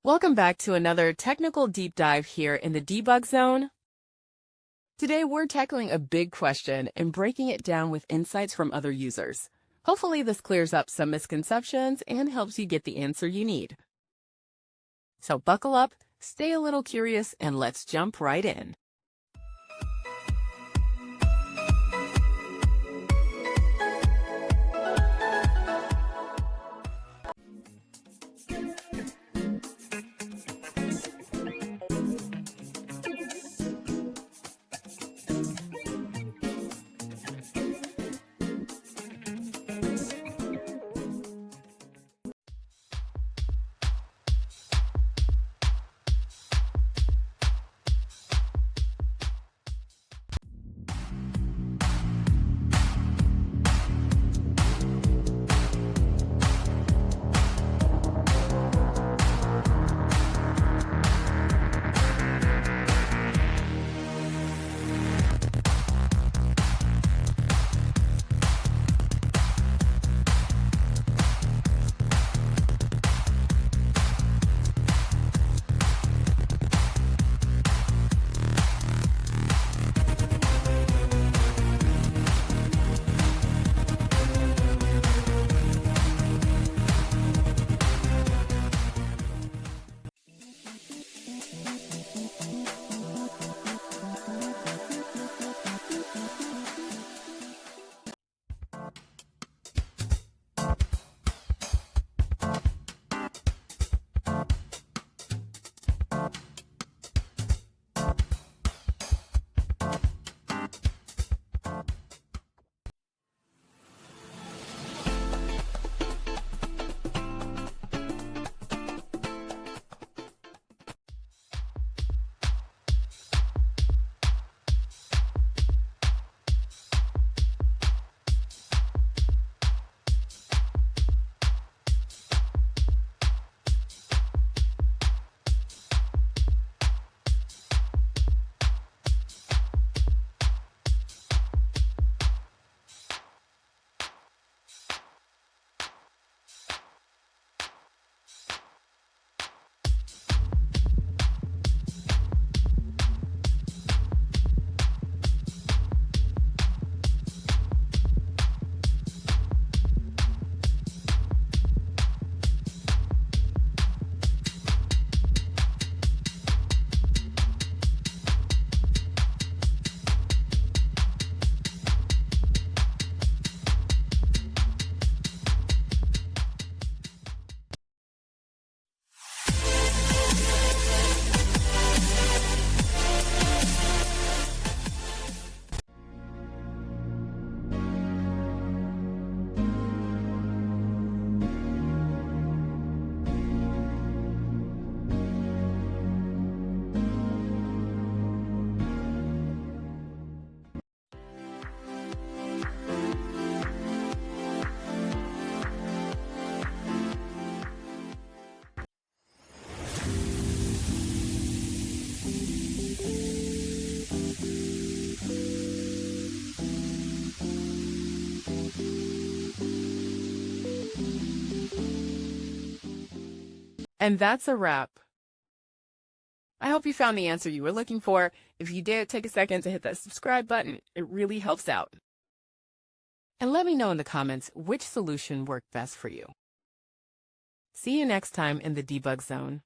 Welcome back to another technical deep dive here in the debug zone. Today we're tackling a big question and breaking it down with insights from other users. Hopefully this clears up some misconceptions and helps you get the answer you need. So buckle up, stay a little curious, and let's jump right in. And that's a wrap. I hope you found the answer you were looking for. If you did, take a second to hit that subscribe button. It really helps out. And let me know in the comments which solution worked best for you. See you next time in the debug zone.